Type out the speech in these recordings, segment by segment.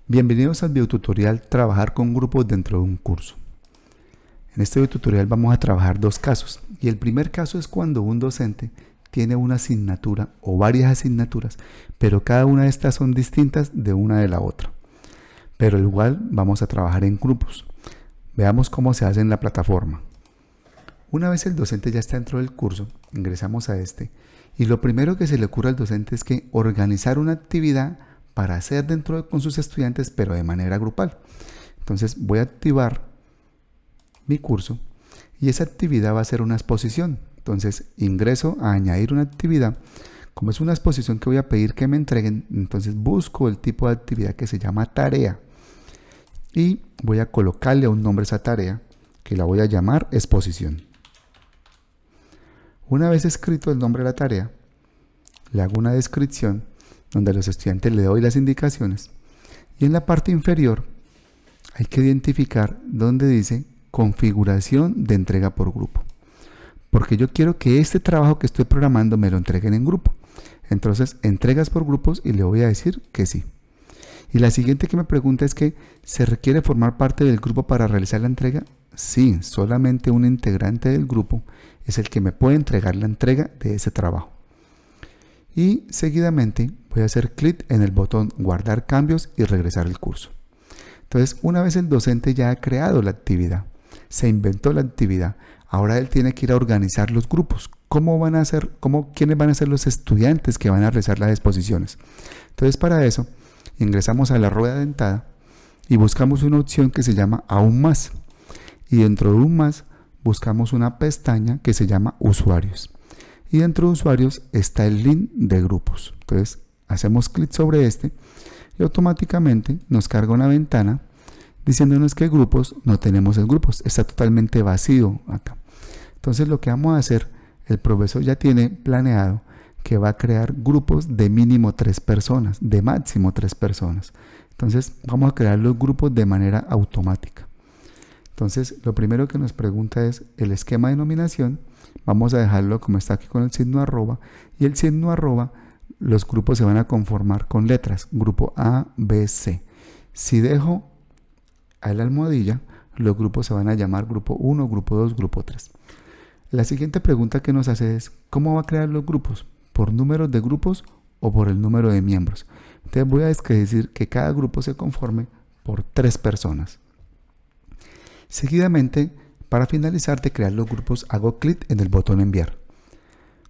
Bienvenidos al videotutorial Trabajar con grupos dentro de un curso. En este videotutorial vamos a trabajar dos casos, y el primer caso es cuando un docente tiene una asignatura o varias asignaturas, pero cada una de estas son distintas de una de la otra. Pero igual vamos a trabajar en grupos. Veamos cómo se hace en la plataforma. Una vez el docente ya está dentro del curso, ingresamos a este, y lo primero que se le ocurre al docente es que organizar una actividad para hacer con sus estudiantes, pero de manera grupal. Entonces voy a activar mi curso y esa actividad va a ser una exposición. Entonces ingreso a añadir una actividad. Como es una exposición que voy a pedir que me entreguen, entonces busco el tipo de actividad que se llama tarea y voy a colocarle un nombre a esa tarea que la voy a llamar exposición. Una vez escrito el nombre de la tarea, le hago una descripción donde a los estudiantes le doy las indicaciones, y en la parte inferior hay que identificar donde dice configuración de entrega por grupo, porque yo quiero que este trabajo que estoy programando me lo entreguen en grupo. Entonces entregas por grupos y le voy a decir que sí. Y la siguiente que me pregunta es que ¿se requiere formar parte del grupo para realizar la entrega? Sí, solamente un integrante del grupo es el que me puede entregar la entrega de ese trabajo. Y seguidamente voy a hacer clic en el botón guardar cambios y regresar al curso. Entonces, una vez el docente ya ha creado la actividad, se inventó la actividad, ahora él tiene que ir a organizar los grupos. ¿Quiénes van a ser los estudiantes que van a realizar las exposiciones? Entonces, para eso ingresamos a la rueda dentada y buscamos una opción que se llama aún más, y dentro de aún más buscamos una pestaña que se llama usuarios. Y dentro de usuarios está el link de grupos. Entonces hacemos clic sobre este y automáticamente nos carga una ventana diciéndonos que grupos no tenemos el grupos, está totalmente vacío acá. Entonces lo que vamos a hacer, el profesor ya tiene planeado que va a crear grupos de mínimo 3 personas, de máximo 3 personas. Entonces vamos a crear los grupos de manera automática. Entonces lo primero que nos pregunta es el esquema de nominación. Vamos a dejarlo como está aquí con el signo arroba, y el signo arroba, los grupos se van a conformar con letras, grupo A, B, C. Si dejo a la almohadilla, los grupos se van a llamar grupo 1, grupo 2, grupo 3. La siguiente pregunta que nos hace es, ¿cómo va a crear los grupos? ¿Por números de grupos o por el número de miembros? Entonces voy a decir que cada grupo se conforme por 3 personas. Seguidamente, para finalizar de crear los grupos, hago clic en el botón enviar.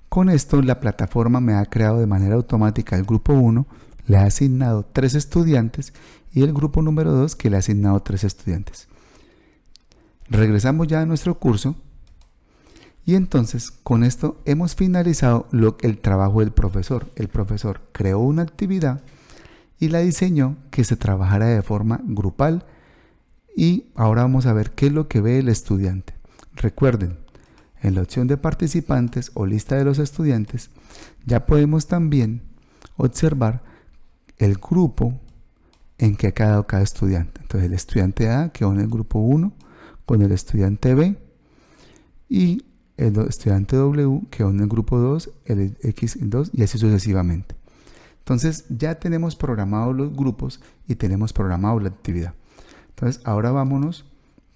Con esto, la plataforma me ha creado de manera automática el grupo 1, le ha asignado 3 estudiantes, y el grupo número 2 que le ha asignado 3 estudiantes. Regresamos ya a nuestro curso, y entonces con esto hemos finalizado el trabajo del profesor. El profesor creó una actividad y la diseñó que se trabajara de forma grupal. Y ahora vamos a ver qué es lo que ve el estudiante. Recuerden, en la opción de participantes o lista de los estudiantes, ya podemos también observar el grupo en que ha quedado cada estudiante. Entonces el estudiante A quedó en el grupo 1 con el estudiante B, y el estudiante W quedó en el grupo 2, el X2, y así sucesivamente. Entonces ya tenemos programados los grupos y tenemos programado la actividad. Entonces ahora vámonos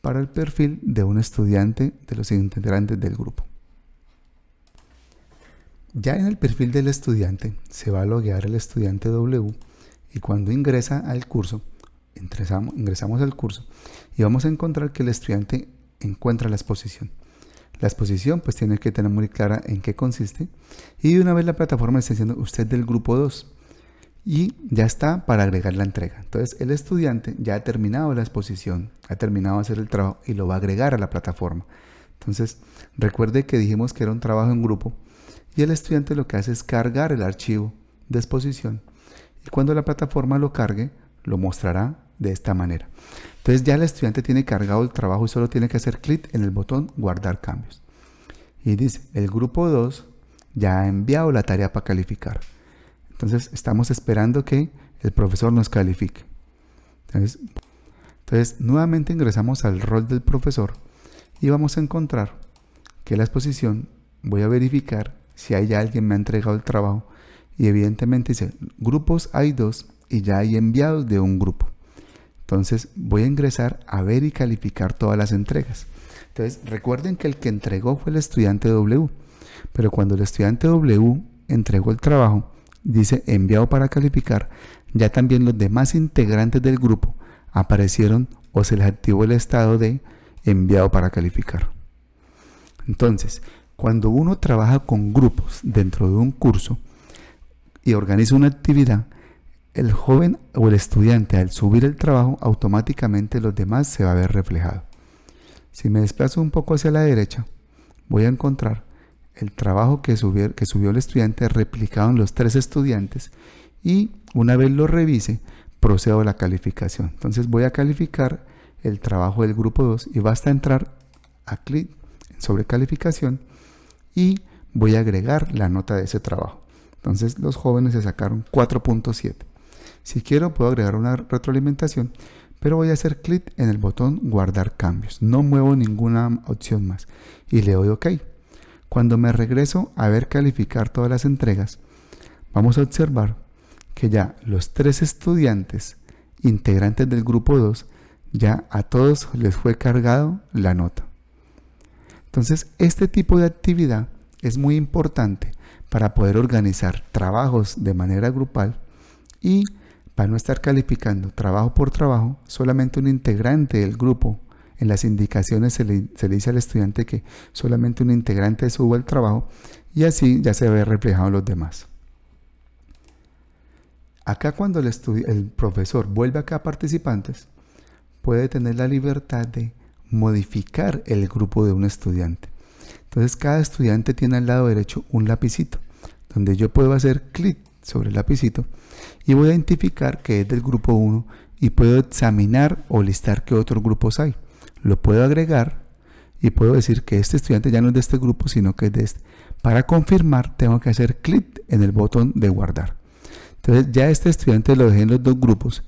para el perfil de un estudiante de los integrantes del grupo. Ya en el perfil del estudiante se va a loguear el estudiante W, y cuando ingresa al curso, ingresamos al curso y vamos a encontrar que el estudiante encuentra la exposición. La exposición pues tiene que tener muy clara en qué consiste, y de una vez la plataforma está diciendo usted del grupo 2. Y ya está para agregar la entrega. Entonces el estudiante ya ha terminado la exposición, ha terminado de hacer el trabajo y lo va a agregar a la plataforma. Entonces recuerde que dijimos que era un trabajo en grupo, y el estudiante lo que hace es cargar el archivo de exposición, y cuando la plataforma lo cargue lo mostrará de esta manera. Entonces ya el estudiante tiene cargado el trabajo y solo tiene que hacer clic en el botón guardar cambios. Y dice, el grupo 2 ya ha enviado la tarea para calificar. Entonces estamos esperando que el profesor nos califique. Entonces nuevamente ingresamos al rol del profesor y vamos a encontrar que la exposición, voy a verificar si hay alguien me ha entregado el trabajo, y evidentemente dice grupos hay 2 y ya hay enviados de un grupo. Entonces voy a ingresar a ver y calificar todas las entregas. Entonces recuerden que el que entregó fue el estudiante W, pero cuando el estudiante W entregó el trabajo, dice enviado para calificar, ya también los demás integrantes del grupo aparecieron o se les activó el estado de enviado para calificar. Entonces, cuando uno trabaja con grupos dentro de un curso y organiza una actividad, el joven o el estudiante al subir el trabajo, automáticamente los demás se va a ver reflejado. Si me desplazo un poco hacia la derecha, voy a encontrar el trabajo que subió el estudiante replicado en los 3 estudiantes y una vez lo revise, procedo a la calificación. Entonces voy a calificar el trabajo del grupo 2 y basta entrar a clic sobre calificación y voy a agregar la nota de ese trabajo. Entonces los jóvenes se sacaron 4.7. Si quiero puedo agregar una retroalimentación, pero voy a hacer clic en el botón guardar cambios. No muevo ninguna opción más y le doy OK. Cuando me regreso a ver calificar todas las entregas, vamos a observar que ya los 3 estudiantes integrantes del grupo 2, ya a todos les fue cargado la nota. Entonces, este tipo de actividad es muy importante para poder organizar trabajos de manera grupal y para no estar calificando trabajo por trabajo, solamente un integrante del grupo. En las indicaciones se le dice al estudiante que solamente un integrante suba el trabajo y así ya se ve reflejado en los demás. Acá cuando el profesor vuelve acá a participantes, puede tener la libertad de modificar el grupo de un estudiante. Entonces cada estudiante tiene al lado derecho un lapicito, donde yo puedo hacer clic sobre el lapicito y voy a identificar que es del grupo 1 y puedo examinar o listar qué otros grupos hay. Lo puedo agregar y puedo decir que este estudiante ya no es de este grupo, sino que es de este. Para confirmar tengo que hacer clic en el botón de guardar. Entonces ya este estudiante lo dejé en los 2 grupos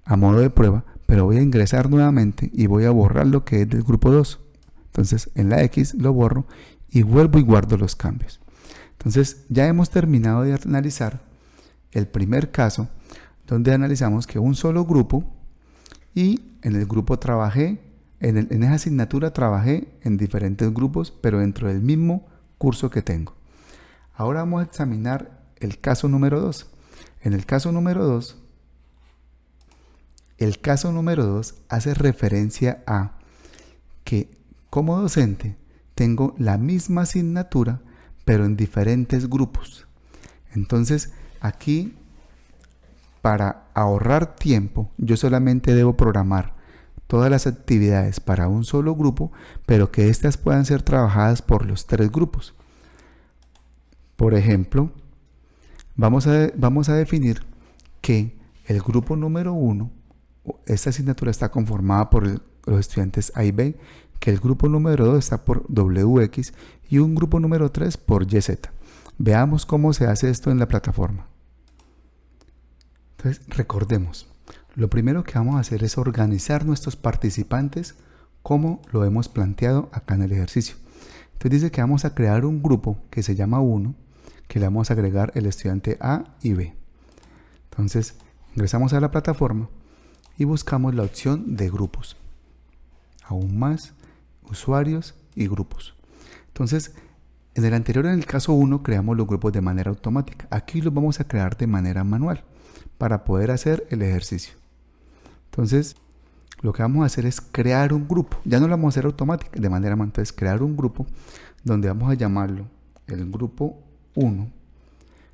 a modo de prueba, pero voy a ingresar nuevamente y voy a borrar lo que es del grupo 2. Entonces en la X lo borro y vuelvo y guardo los cambios. Entonces ya hemos terminado de analizar el primer caso, donde analizamos que un solo grupo y en el grupo trabajé, en esa asignatura trabajé en diferentes grupos, pero dentro del mismo curso que tengo. Ahora vamos a examinar el caso número 2. En el caso número 2, hace referencia a que como docente tengo la misma asignatura, pero en diferentes grupos. Entonces, aquí, para ahorrar tiempo, yo solamente debo programar todas las actividades para un solo grupo, pero que éstas puedan ser trabajadas por los 3 grupos. Por ejemplo, vamos a definir que el grupo número 1, esta asignatura está conformada por los estudiantes A y B, que el grupo número 2 está por WX y un grupo número 3 por YZ. Veamos cómo se hace esto en la plataforma. Entonces, recordemos, lo primero que vamos a hacer es organizar nuestros participantes como lo hemos planteado acá en el ejercicio. Entonces dice que vamos a crear un grupo que se llama 1, que le vamos a agregar el estudiante A y B. Entonces, ingresamos a la plataforma y buscamos la opción de grupos. Aún más, usuarios y grupos. Entonces, en el anterior, en el caso 1, creamos los grupos de manera automática. Aquí los vamos a crear de manera manual para poder hacer el ejercicio. Entonces, lo que vamos a hacer es crear un grupo. Ya no lo vamos a hacer automático, de manera manual. Entonces, crear un grupo donde vamos a llamarlo el grupo 1,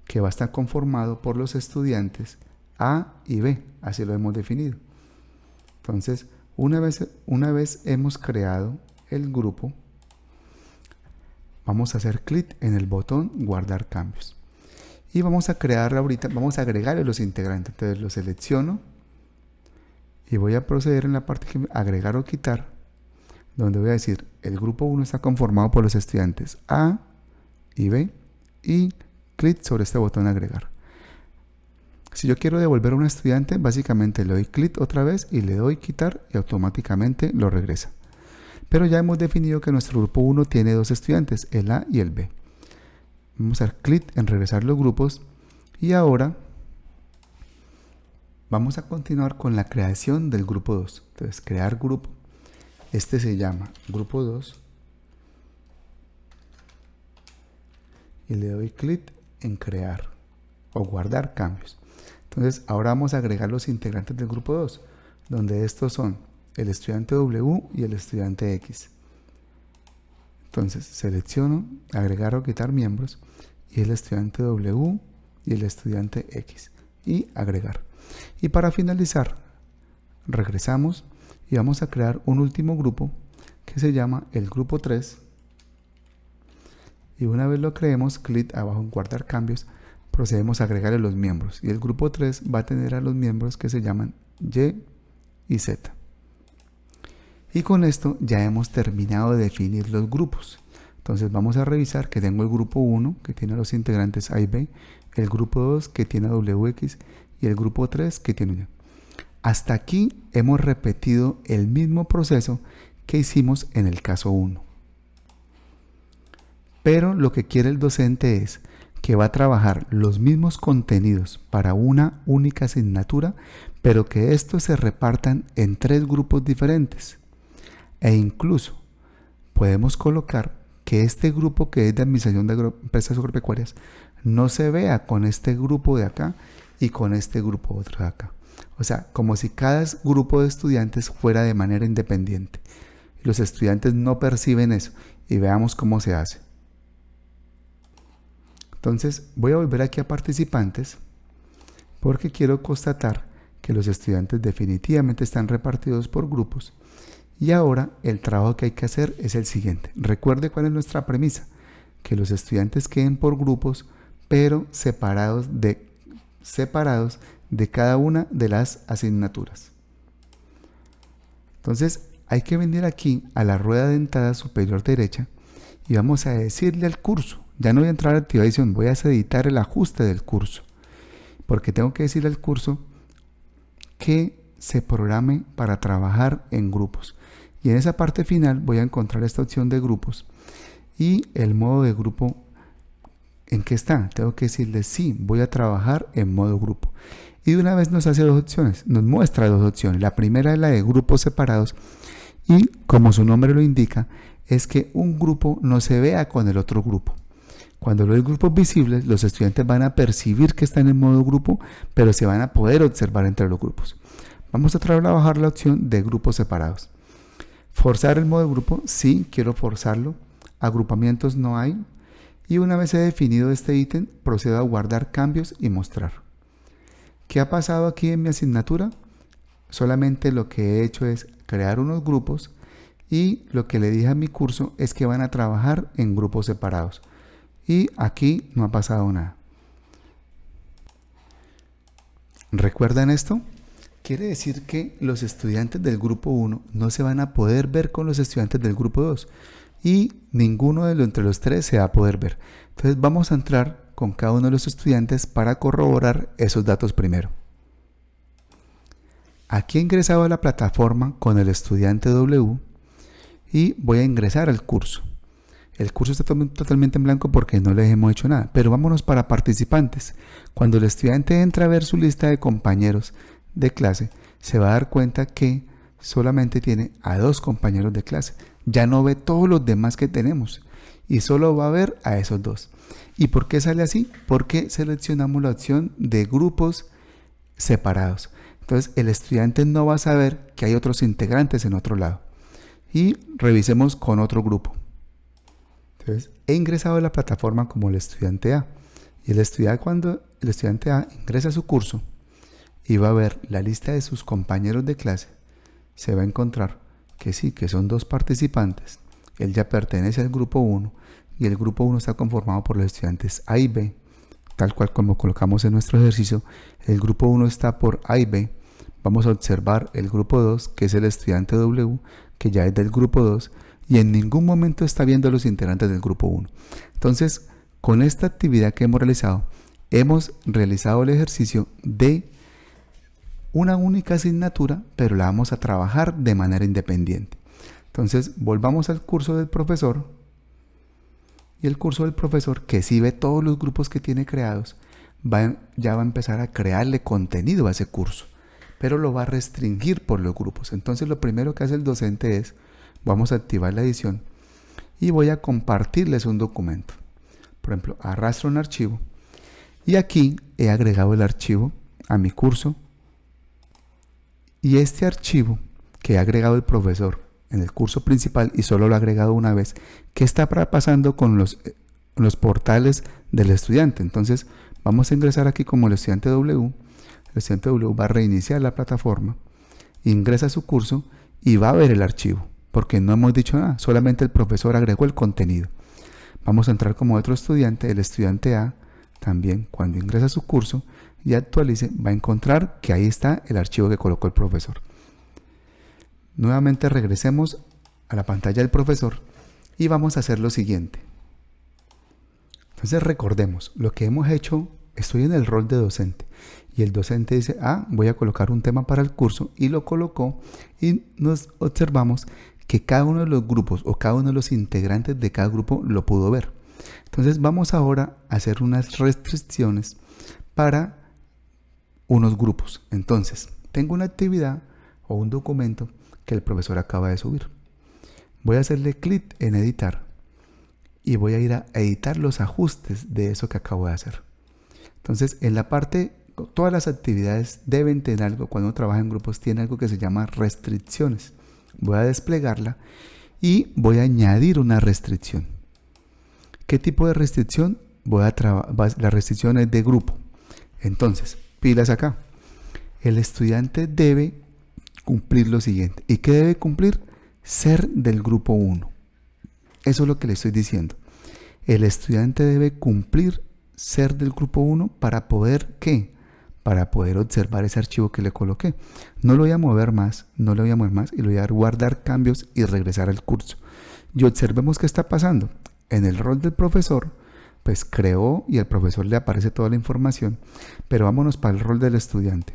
que va a estar conformado por los estudiantes A y B. Así lo hemos definido. Entonces, una vez hemos creado el grupo, vamos a hacer clic en el botón guardar cambios y vamos a crear ahorita, vamos a agregarle los integrantes. Entonces lo selecciono y voy a proceder en la parte que agregar o quitar, donde voy a decir el grupo 1 está conformado por los estudiantes A y B y clic sobre este botón agregar. Si yo quiero devolver a un estudiante, básicamente le doy clic otra vez y le doy quitar y automáticamente lo regresa. Pero ya hemos definido que nuestro grupo 1 tiene 2 estudiantes, el A y el B. Vamos a dar clic en regresar los grupos y ahora Vamos a continuar con la creación del grupo 2. Entonces, crear grupo. Este se llama grupo 2. Y le doy clic en crear o guardar cambios. Entonces, ahora vamos a agregar los integrantes del grupo 2, donde estos son el estudiante W y el estudiante X. Entonces, selecciono agregar o quitar miembros y el estudiante W y el estudiante X y agregar. Y para finalizar, regresamos y vamos a crear un último grupo que se llama el grupo 3. Y una vez lo creemos, clic abajo en guardar cambios, procedemos a agregarle los miembros. Y el grupo 3 va a tener a los miembros que se llaman Y y Z. Y con esto ya hemos terminado de definir los grupos. Entonces vamos a revisar que tengo el grupo 1 que tiene a los integrantes A y B, el grupo 2 que tiene a WX y el grupo 3 que tiene Y. Hasta aquí hemos repetido el mismo proceso que hicimos en el caso 1. Pero lo que quiere el docente es que va a trabajar los mismos contenidos para una única asignatura, pero que estos se repartan en 3 grupos diferentes. E incluso podemos colocar que este grupo que es de administración de empresas agropecuarias no se vea con este grupo de acá y con este grupo otro de acá. O sea, como si cada grupo de estudiantes fuera de manera independiente. Los estudiantes no perciben eso y veamos cómo se hace. Entonces voy a volver aquí a participantes porque quiero constatar que los estudiantes definitivamente están repartidos por grupos. Y ahora el trabajo que hay que hacer es el siguiente. Recuerde cuál es nuestra premisa, que los estudiantes queden por grupos, pero separados de cada una de las asignaturas. Entonces hay que venir aquí a la rueda dentada superior derecha y vamos a decirle al curso, ya no voy a entrar a activar edición, voy a editar el ajuste del curso, porque tengo que decirle al curso que se programe para trabajar en grupos. Y en esa parte final voy a encontrar esta opción de grupos y el modo de grupo. ¿En qué está? Tengo que decirle sí, voy a trabajar en modo grupo. Y de una vez nos hace 2 opciones, nos muestra 2 opciones. La primera es la de grupos separados y como su nombre lo indica, es que un grupo no se vea con el otro grupo. Cuando los grupos visibles, los estudiantes van a percibir que están en modo grupo, pero se van a poder observar entre los grupos. Vamos a trabajar la opción de grupos separados. ¿Forzar el modo grupo? Sí, quiero forzarlo. Agrupamientos no hay. Y una vez he definido este ítem, procedo a guardar cambios y mostrar. ¿Qué ha pasado aquí en mi asignatura? Solamente lo que he hecho es crear unos grupos y lo que le dije a mi curso es que van a trabajar en grupos separados. Y aquí no ha pasado nada. ¿Recuerdan esto? Quiere decir que los estudiantes del grupo 1 no se van a poder ver con los estudiantes del grupo 2 y ninguno entre los 3 se va a poder ver. Entonces vamos a entrar con cada uno de los estudiantes para corroborar esos datos primero. Aquí he ingresado a la plataforma con el estudiante W y voy a ingresar al curso. El curso está totalmente en blanco porque no les hemos hecho nada, pero vámonos para participantes. Cuando el estudiante entra a ver su lista de compañeros de clase, se va a dar cuenta que solamente tiene a 2 compañeros de clase. Ya no ve todos los demás que tenemos y solo va a ver a esos 2. ¿Y por qué sale así? Porque seleccionamos la opción de grupos separados. Entonces el estudiante no va a saber que hay otros integrantes en otro lado. Y revisemos con otro grupo. Entonces he ingresado a la plataforma como el estudiante A. Y cuando el estudiante A ingresa a su curso y va a ver la lista de sus compañeros de clase, se va a encontrar que sí, que son 2 participantes. Él ya pertenece al grupo 1 y el grupo 1 está conformado por los estudiantes A y B, tal cual como colocamos en nuestro ejercicio. El grupo 1 está por A y B. Vamos a observar el grupo 2, que es el estudiante W, que ya es del grupo 2 y en ningún momento está viendo a los integrantes del grupo 1. Entonces, con esta actividad que hemos realizado el ejercicio de una única asignatura, pero la vamos a trabajar de manera independiente. Entonces, volvamos al curso del profesor. Y el curso del profesor, que sí ve todos los grupos que tiene creados, ya va a empezar a crearle contenido a ese curso. pero lo va a restringir por los grupos. Entonces lo primero que hace el docente es, vamos a activar la edición y voy a compartirles un documento. Por ejemplo, arrastro un archivo y aquí he agregado el archivo a mi curso, y este archivo que ha agregado el profesor en el curso principal y solo lo ha agregado una vez, ¿qué está pasando con los portales del estudiante? Entonces vamos a ingresar aquí como el estudiante W. El estudiante W va a reiniciar la plataforma, ingresa a su curso y va a ver el archivo, porque no hemos dicho nada, solamente el profesor agregó el contenido. Vamos a entrar como otro estudiante, el estudiante A, también cuando ingresa a su curso y actualice, va a encontrar que ahí está el archivo que colocó el profesor. Nuevamente regresemos a la pantalla del profesor y vamos a hacer lo siguiente. Entonces recordemos, lo que hemos hecho, estoy en el rol de docente y el docente dice, voy a colocar un tema para el curso, y lo colocó, y nos observamos que cada uno de los grupos o cada uno de los integrantes de cada grupo lo pudo ver. Entonces vamos ahora a hacer unas restricciones para unos grupos. Entonces tengo una actividad o un documento que el profesor acaba de subir. Voy a hacerle clic en editar y voy a ir a editar los ajustes de eso que acabo de hacer. Entonces en la parte, todas las actividades deben tener algo, cuando uno trabaja en grupos tiene algo que se llama restricciones. Voy a desplegarla y voy a añadir una restricción. ¿Qué tipo de restricción? La restricción es de grupo. Entonces, pilas acá. El estudiante debe cumplir lo siguiente. ¿Y qué debe cumplir? Ser del grupo 1. Eso es lo que le estoy diciendo. El estudiante debe cumplir ser del grupo 1 para poder, ¿qué? Para poder observar ese archivo que le coloqué. No lo voy a mover más, y lo voy a guardar cambios y regresar al curso. Y observemos qué está pasando. En el rol del profesor, pues creó y al profesor le aparece toda la información, pero vámonos para el rol del estudiante.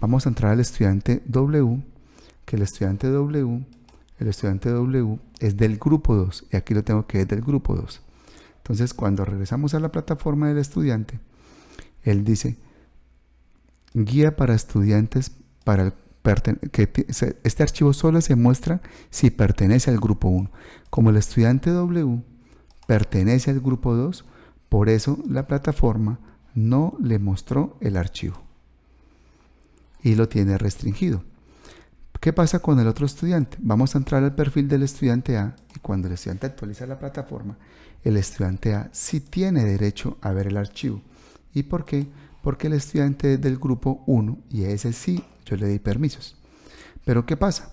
Vamos a entrar al estudiante W, que el estudiante W es del grupo 2, y aquí lo tengo que es del grupo 2. Entonces cuando regresamos a la plataforma del estudiante, él dice, guía para estudiantes este archivo solo se muestra si pertenece al grupo 1. Como el estudiante W pertenece al grupo 2, por eso la plataforma no le mostró el archivo y lo tiene restringido. ¿Qué pasa con el otro estudiante? Vamos a entrar al perfil del estudiante A, y cuando el estudiante actualiza la plataforma, el estudiante A sí tiene derecho a ver el archivo. ¿Y por qué? Porque el estudiante es del grupo 1 y a ese sí yo le di permisos. Pero ¿qué pasa?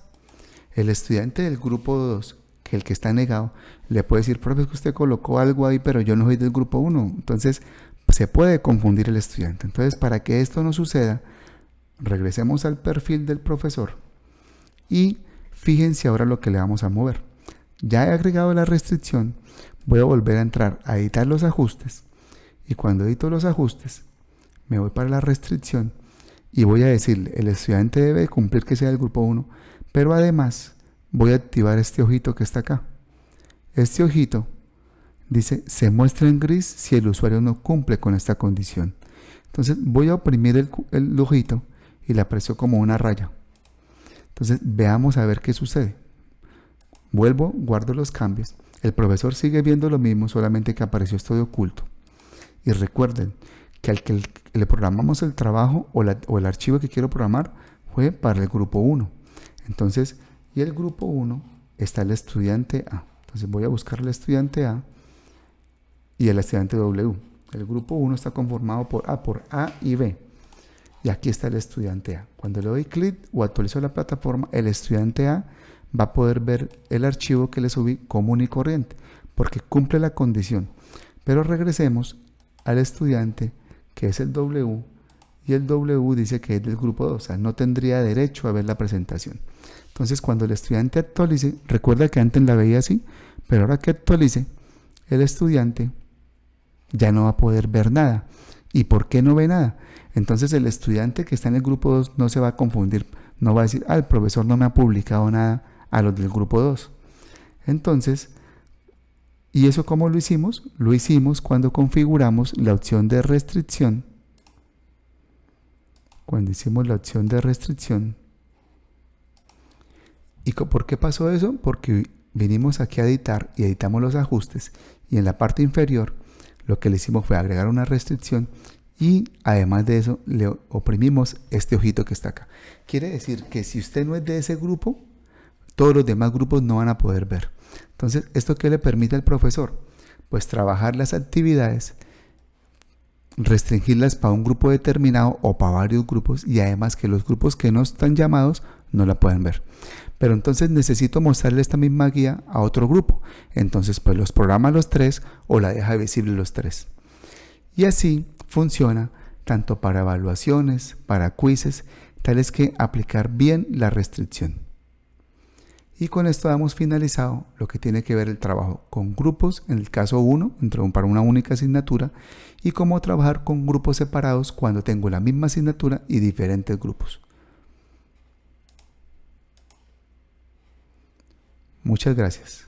El estudiante del grupo 2, que el que está negado, le puede decir, profe, es que usted colocó algo ahí, pero yo no soy del grupo 1. Entonces se puede confundir el estudiante. Entonces, para que esto no suceda, regresemos al perfil del profesor y fíjense ahora lo que le vamos a mover. Ya he agregado la restricción, voy a volver a entrar a editar los ajustes, y cuando edito los ajustes me voy para la restricción y voy a decirle, el estudiante debe cumplir que sea del grupo 1, pero además voy a activar este ojito que está acá. Este ojito dice, se muestra en gris si el usuario no cumple con esta condición. Entonces voy a oprimir el ojito y le aprecio como una raya. Entonces veamos a ver qué sucede. Vuelvo, guardo los cambios. El profesor sigue viendo lo mismo, solamente que apareció esto de oculto. Y recuerden que al que le programamos el trabajo o el archivo que quiero programar fue para el grupo 1. Entonces, y el grupo 1 está el estudiante A. Entonces voy a buscar el estudiante A y el estudiante W. El grupo 1 está conformado por A y B. Y aquí está el estudiante A. Cuando le doy clic o actualizo la plataforma, el estudiante A va a poder ver el archivo que le subí común y corriente, porque cumple la condición. Pero regresemos al estudiante que es el W, y el W dice que es del grupo 2, o sea, no tendría derecho a ver la presentación. Entonces cuando el estudiante actualice, recuerda que antes la veía así, pero ahora que actualice, el estudiante ya no va a poder ver nada. ¿Y por qué no ve nada? Entonces el estudiante que está en el grupo 2 no se va a confundir, no va a decir, el profesor no me ha publicado nada a los del grupo 2. Entonces, ¿y eso cómo lo hicimos? Lo hicimos cuando configuramos la opción de restricción cuando hicimos la opción de restricción. ¿Y por qué pasó eso? Porque vinimos aquí a editar y editamos los ajustes, y en la parte inferior lo que le hicimos fue agregar una restricción, y además de eso le oprimimos este ojito que está acá. Quiere decir que si usted no es de ese grupo, todos los demás grupos no van a poder ver. Entonces, ¿esto qué le permite al profesor? Pues trabajar las actividades, restringirlas para un grupo determinado o para varios grupos, y además que los grupos que no están llamados no la pueden ver. Pero entonces necesito mostrarle esta misma guía a otro grupo. Entonces pues los programa los tres o la deja visible los tres. Y así funciona tanto para evaluaciones, para quizzes, tales que aplicar bien la restricción. Y con esto damos finalizado lo que tiene que ver el trabajo con grupos, en el caso 1, para una única asignatura, y cómo trabajar con grupos separados cuando tengo la misma asignatura y diferentes grupos. Muchas gracias.